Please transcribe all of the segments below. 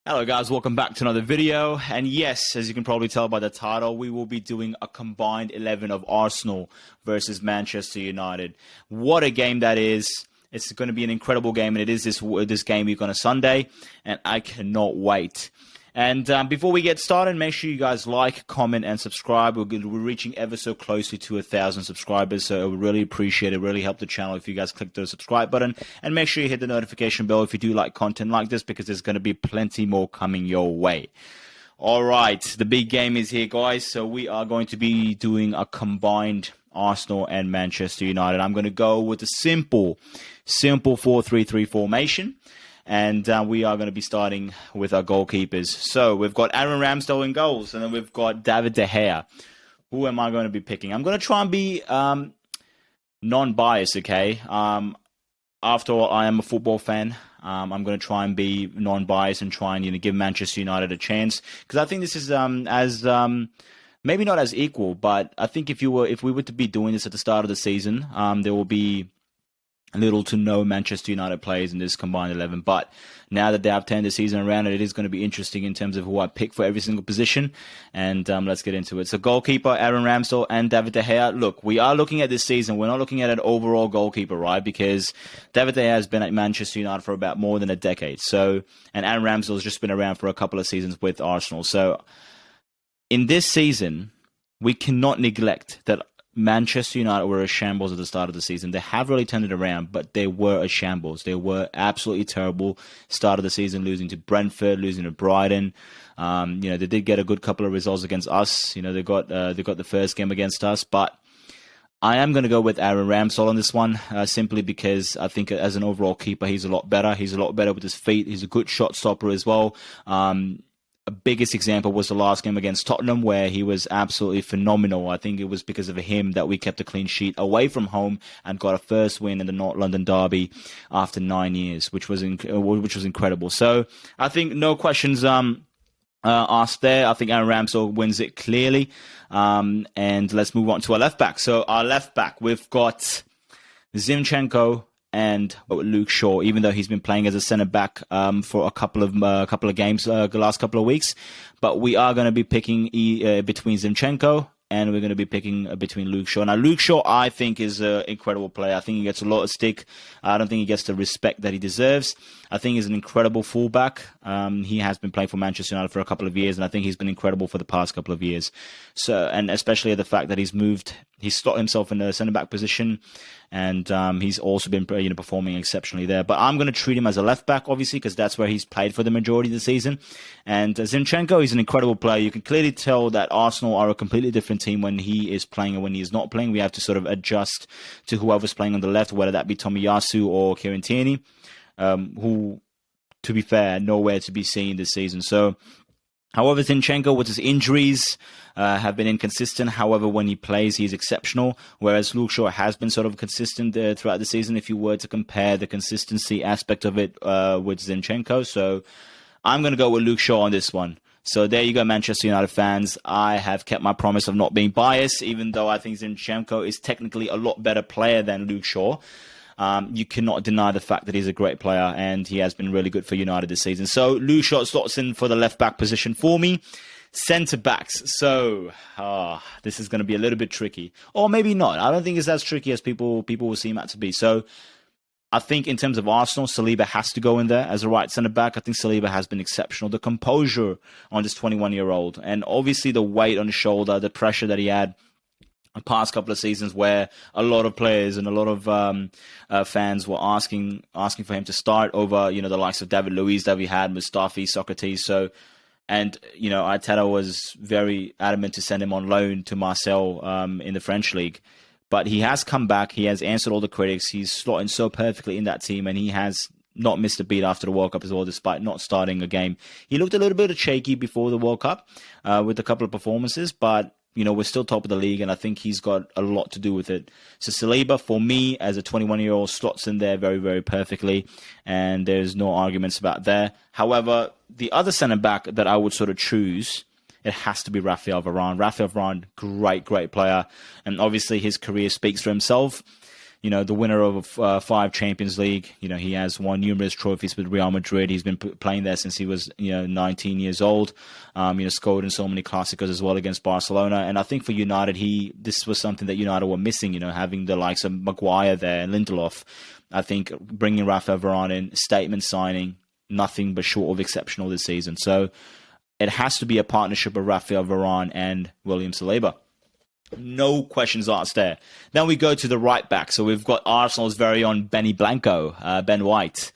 Hello guys, welcome back to another video. And yes, as you can probably tell by the title, we will be doing a combined 11 of Arsenal versus Manchester United. What a game that is. It's going to be an incredible game, and it is this game week on a Sunday, and I cannot wait. And before we get started, make sure you guys like, comment, and subscribe. We're reaching ever so closely to 1,000 subscribers, so I would really appreciate it. Really help the channel if you guys click the subscribe button. And make sure you hit the notification bell if you do like content like this, because there's going to be plenty more coming your way. All right, the big game is here, guys. So we are going to be doing a combined Arsenal and Manchester United. I'm going to go with a simple 4-3-3 formation. And we are going to be starting with our goalkeepers. So we've got Aaron Ramsdale in goals, and then we've got David De Gea. Who am I going to be picking? I'm going to try and be non-biased, okay? After all, I am a football fan. I'm going to try and be non-biased and try and give Manchester United a chance, because I think this is maybe not as equal, but I think if we were to be doing this at the start of the season, there will be little to no Manchester United players in this combined 11. But now that they have turned the season around, it is going to be interesting in terms of who I pick for every single position. And let's get into it. So goalkeeper, Aaron Ramsdale and David De Gea. Look, we are looking at this season. We're not looking at an overall goalkeeper, right? Because David De Gea has been at Manchester United for about more than a decade. So, and Aaron Ramsdale has just been around for a couple of seasons with Arsenal. So in this season, we cannot neglect that Manchester United were a shambles at the start of the season. They have really turned it around, but they were a shambles. They were absolutely terrible. Start of the season, losing to Brentford, losing to Brighton. They did get a good couple of results against us. They got the first game against us, but I am going to go with Aaron Ramsdale on this one, simply because I think as an overall keeper, he's a lot better. He's a lot better with his feet. He's a good shot stopper as well. A biggest example was the last game against Tottenham, where he was absolutely phenomenal. I think it was because of him that we kept a clean sheet away from home and got a first win in the North London derby after 9 years, which was incredible. So I think no questions asked there. I think Aaron Ramsdale wins it clearly. And let's move on to our left back. So our left back, we've got Zinchenko and Luke Shaw, even though he's been playing as a centre-back for a couple of games the last couple of weeks. But we are going to be picking between Zinchenko, and we're going to be picking between Luke Shaw. Now, Luke Shaw, I think, is an incredible player. I think he gets a lot of stick. I don't think he gets the respect that he deserves. I think he's an incredible fullback. He has been playing for Manchester United for a couple of years, and I think he's been incredible for the past couple of years. So, and especially the fact that he's slotted himself in the centre-back position, and he's also been performing exceptionally there. But I'm going to treat him as a left-back, obviously, because that's where he's played for the majority of the season. And Zinchenko is an incredible player. You can clearly tell that Arsenal are a completely different team when he is playing and when he is not playing. We have to sort of adjust to whoever's playing on the left, whether that be Tomiyasu or Kieran Tierney, who, to be fair, nowhere to be seen this season. So, however, Zinchenko, with his injuries, have been inconsistent. However, when he plays, he's exceptional, whereas Luke Shaw has been sort of consistent throughout the season, if you were to compare the consistency aspect of it with Zinchenko. So I'm going to go with Luke Shaw on this one. So there you go, Manchester United fans. I have kept my promise of not being biased, even though I think Zinchenko is technically a lot better player than Luke Shaw. You cannot deny the fact that he's a great player, and he has been really good for United this season. So Luke Shaw slots in for the left-back position for me. Centre-backs. So this is going to be a little bit tricky. Or maybe not. I don't think it's as tricky as people will seem it to be. So I think in terms of Arsenal, Saliba has to go in there as a right centre-back. I think Saliba has been exceptional. The composure on this 21-year-old, and obviously the weight on his shoulder, the pressure that he had the past couple of seasons, where a lot of players and a lot of fans were asking for him to start over, the likes of David Luiz that we had, Mustafi, Socrates. So, and Arteta was very adamant to send him on loan to Marseille in the French league. But he has come back. He has answered all the critics. He's slotting so perfectly in that team, and he has not missed a beat after the World Cup as well, despite not starting a game. He looked a little bit shaky before the World Cup with a couple of performances, but we're still top of the league, and I think he's got a lot to do with it. So Saliba, for me, as a 21-year-old, slots in there very, very perfectly, and there's no arguments about there. However, the other centre-back that I would sort of choose, it has to be Raphael Varane. Raphael Varane, great player, and obviously his career speaks for himself. the winner of 5 Champions League. He has won numerous trophies with Real Madrid. He's been playing there since he was 19 years old. Scored in so many Clásicos as well against Barcelona. And I think for United, this was something that United were missing. Having the likes of Maguire there and Lindelof. I think bringing Rafael Varane in, statement signing, nothing but short of exceptional this season. So it has to be a partnership of Rafael Varane and William Saliba. No questions asked there. Then we go to the right back. So we've got Arsenal's very own Benny Blanco, Ben White,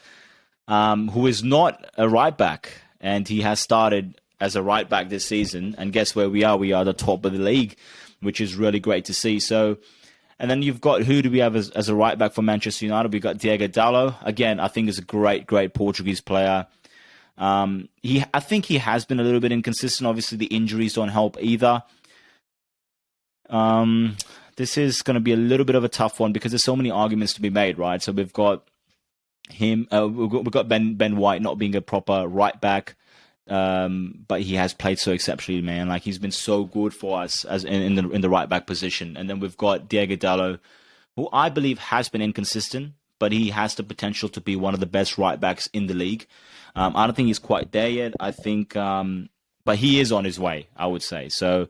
who is not a right back. And he has started as a right back this season. And guess where we are? We are the top of the league, which is really great to see. So, and then you've got, who do we have as a right back for Manchester United? We've got Diego Dalot. Again, I think is a great Portuguese player. I think he has been a little bit inconsistent. Obviously, the injuries don't help either. This is going to be a little bit of a tough one because there's so many arguments to be made, right? So we've got him, we've got Ben White not being a proper right back, but he has played so exceptionally, man. Like, he's been so good for us as in the right back position. And then we've got Diego Dalot, who I believe has been inconsistent, but he has the potential to be one of the best right backs in the league. I don't think he's quite there yet. I think, but he is on his way, I would say. So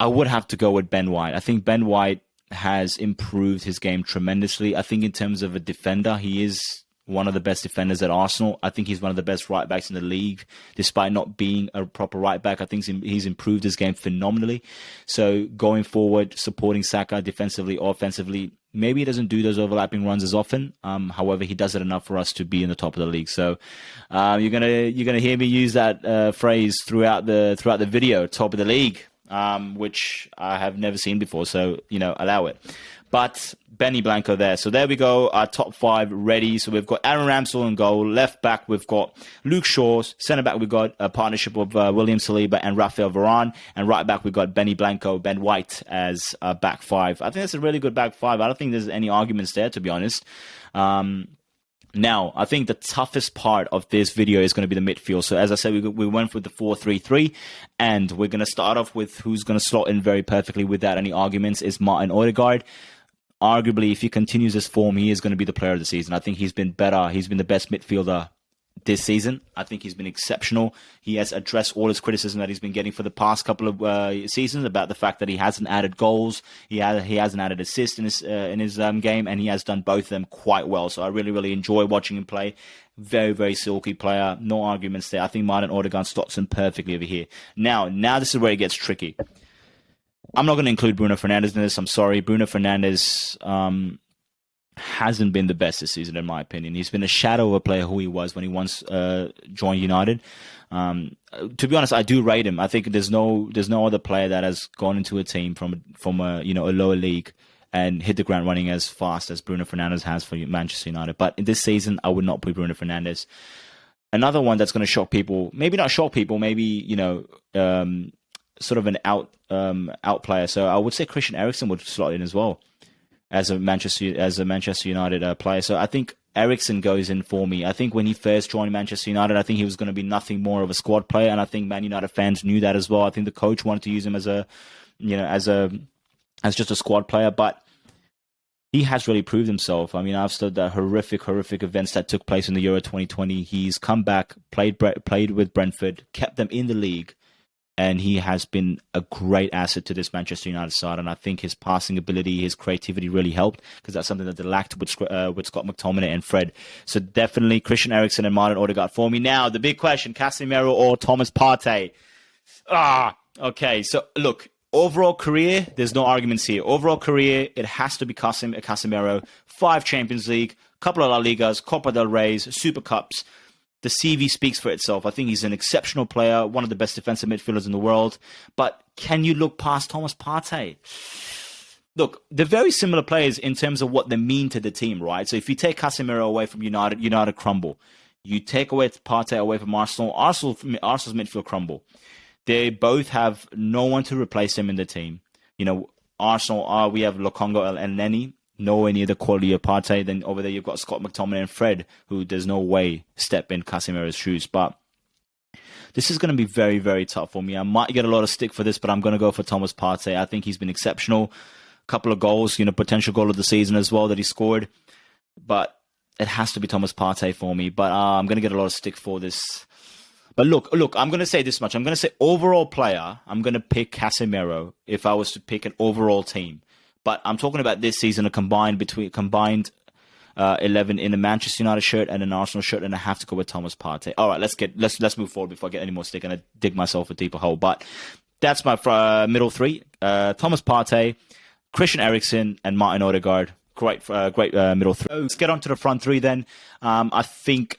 I would have to go with Ben White. I think Ben White has improved his game tremendously. I think in terms of a defender, he is one of the best defenders at Arsenal. I think he's one of the best right backs in the league, despite not being a proper right back. I think he's improved his game phenomenally. So going forward, supporting Saka defensively, offensively, maybe he doesn't do those overlapping runs as often. However, he does it enough for us to be in the top of the league. So you're gonna hear me use that phrase throughout the video, top of the league. Which I have never seen before, so, allow it. But Benny Blanco there. So there we go, our top 5 ready. So we've got Aaron Ramsdale in goal. Left back, we've got Luke Shaw. Centre back, we've got a partnership of William Saliba and Rafael Varane. And right back, we've got Benny Blanco, Ben White as back 5. I think that's a really good back 5. I don't think there's any arguments there, to be honest. Now, I think the toughest part of this video is going to be the midfield. So as I said, we went with the 4-3-3, and we're going to start off with who's going to slot in very perfectly without any arguments is Martin Odegaard. Arguably, if he continues this form, he is going to be the player of the season. I think he's been better. He's been the best midfielder this season. I think he's been exceptional. He has addressed all his criticism that he's been getting for the past couple of seasons about the fact that he hasn't added goals, he hasn't added assists in his game, and he has done both of them quite well. So I really enjoy watching him play. Very silky player. No arguments there. I think Martin Odegaard slots in perfectly over here. Now this is where it gets tricky. I'm not going to include Bruno Fernandes in this. I'm sorry. Bruno Fernandes hasn't been the best this season, in my opinion. He's been a shadow of a player who he was when he once joined United. To be honest, I do rate him. I think there's no other player that has gone into a team from a lower league and hit the ground running as fast as Bruno Fernandes has for Manchester United. But in this season, I would not put Bruno Fernandes. Another one that's going to shock people, maybe not shock people, maybe sort of an out player. So I would say Christian Eriksen would slot in as well as a Manchester United player. So I think Eriksen goes in for me. I think when he first joined Manchester United, I think he was going to be nothing more of a squad player, and I think Man United fans knew that as well. I think the coach wanted to use him as just a squad player, but he has really proved himself. I mean, after the horrific events that took place in the Euro 2020, he's come back, played with Brentford, kept them in the league, and he has been a great asset to this Manchester United side. And I think his passing ability, his creativity really helped, because that's something that they lacked with Scott McTominay and Fred. So definitely Christian Eriksen and Martin Odegaard for me. Now, the big question, Casemiro or Thomas Partey? Okay. So, look, overall career, there's no arguments here. Overall career, it has to be Casemiro. 5 Champions League, couple of La Ligas, Copa del Rey's, Super Cups. The CV speaks for itself. I think he's an exceptional player, one of the best defensive midfielders in the world. But can you look past Thomas Partey? Look, they're very similar players in terms of what they mean to the team, right? So if you take Casemiro away from United crumble. You take away Partey away from Arsenal's midfield crumble. They both have no one to replace them in the team. Arsenal, we have Lokonga and Elneny. Nowhere near the quality of Partey. Then over there you've got Scott McTominay and Fred, who there's no way step in Casemiro's shoes. But this is going to be very tough for me. I might get a lot of stick for this, but I'm going to go for Thomas Partey. I think he's been exceptional. couple of goals, potential goal of the season as well that he scored. But it has to be Thomas Partey for me. But I'm going to get a lot of stick for this. But look, I'm going to say this much. I'm going to say overall player, I'm going to pick Casemiro if I was to pick an overall team. But I'm talking about this season, a combined 11 in a Manchester United shirt and an Arsenal shirt, and I have to go with Thomas Partey. All right, let's move forward before I get any more stick and I dig myself a deeper hole. But that's my middle three: Thomas Partey, Christian Eriksen, and Martin Odegaard. Great middle three. Let's get on to the front three then. I think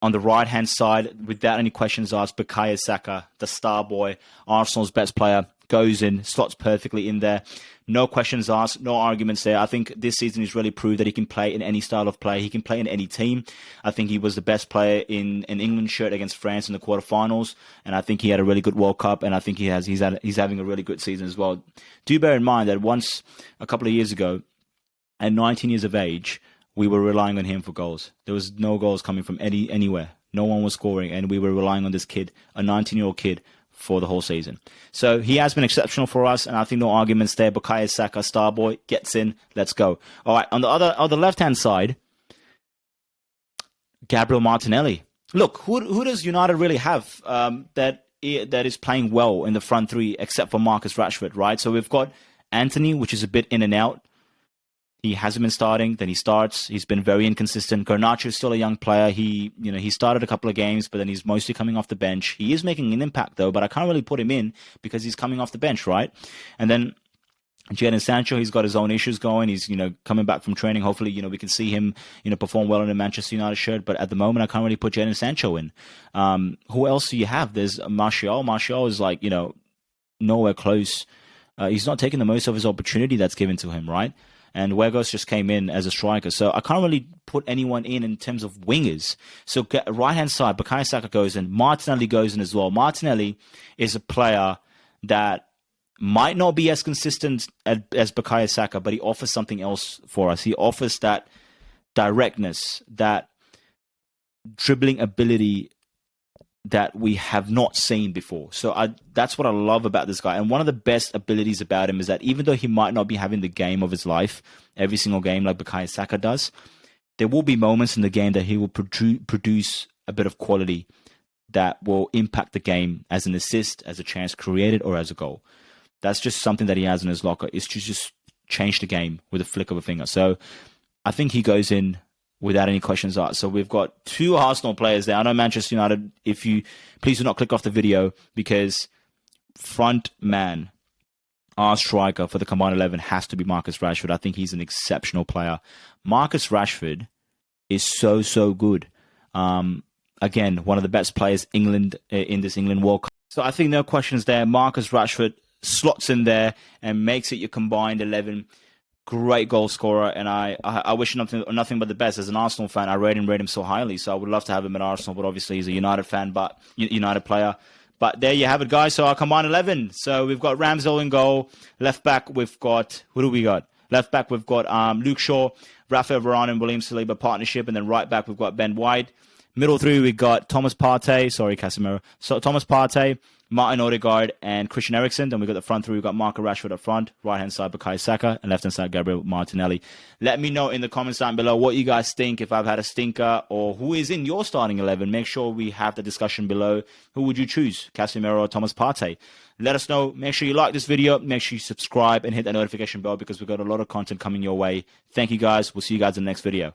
on the right-hand side, without any questions asked, Bukayo Saka, the star boy, Arsenal's best player, goes in, slots perfectly in there. No questions asked, no arguments there. I think this season he's really proved that he can play in any style of play. He can play in any team. I think he was the best player in an England shirt against France in the quarterfinals, and I think he had a really good World Cup, and I think he's having a really good season as well. Do bear in mind that once, a couple of years ago, at 19 years of age, we were relying on him for goals. There was no goals coming from anywhere. No one was scoring, and we were relying on this kid, a 19-year-old kid, for the whole season. So he has been exceptional for us, and I think no arguments there. Bukayo Saka, star boy, gets in. Let's go. All right, on the left-hand side, Gabriel Martinelli. Look, who does United really have that is playing well in the front three except for Marcus Rashford, right? So we've got Anthony, which is a bit in and out. He hasn't been starting, then he starts. He's been very inconsistent. Garnacho is still a young player. He started a couple of games, but then he's mostly coming off the bench. He is making an impact, though, but I can't really put him in because he's coming off the bench, right? And then Jadon Sancho, he's got his own issues going. He's, coming back from training. Hopefully, we can see him, perform well in a Manchester United shirt. But at the moment, I can't really put Jadon Sancho in. Who else do you have? There's Martial. Martial is nowhere close. He's not taking the most of his opportunity that's given to him, right? And Weghorst just came in as a striker. So I can't really put anyone in terms of wingers. So right-hand side, Bukayo Saka goes in. Martinelli goes in as well. Martinelli is a player that might not be as consistent as Bukayo Saka, but he offers something else for us. He offers that directness, that dribbling ability that we have not seen before. So that's what I love about this guy. And one of the best abilities about him is that even though he might not be having the game of his life, every single game like Bukayo Saka does, there will be moments in the game that he will produce a bit of quality that will impact the game as an assist, as a chance created, or as a goal. That's just something that he has in his locker. It's to just change the game with a flick of a finger. So I think he goes in without any questions asked. So we've got two Arsenal players there. I know Manchester United, please do not click off the video because front man, our striker for the combined 11 has to be Marcus Rashford. I think he's an exceptional player. Marcus Rashford is so good. Again, one of the best players in this England World Cup. So I think no questions there. Marcus Rashford slots in there and makes it your combined 11. Great goal scorer, and I wish nothing but the best. As an Arsenal fan, I rate him so highly, so I would love to have him at Arsenal, but obviously he's a United fan, but United player. But there you have it, guys. So our combined 11. So we've got Ramsdale in goal. Left back, we've got... Who do we got? Left back, we've got Luke Shaw, Rafael Varane and William Saliba partnership, and then right back, we've got Ben White. Middle three, we got Thomas Partey. Sorry, Casemiro. So Thomas Partey, Martin Odegaard, and Christian Eriksen. Then we got the front three. We got Marcus Rashford up front. Right-hand side, Bukayo Saka. And left-hand side, Gabriel Martinelli. Let me know in the comments down below what you guys think, if I've had a stinker, or who is in your starting 11. Make sure we have the discussion below. Who would you choose, Casemiro or Thomas Partey? Let us know. Make sure you like this video. Make sure you subscribe and hit that notification bell because we've got a lot of content coming your way. Thank you, guys. We'll see you guys in the next video.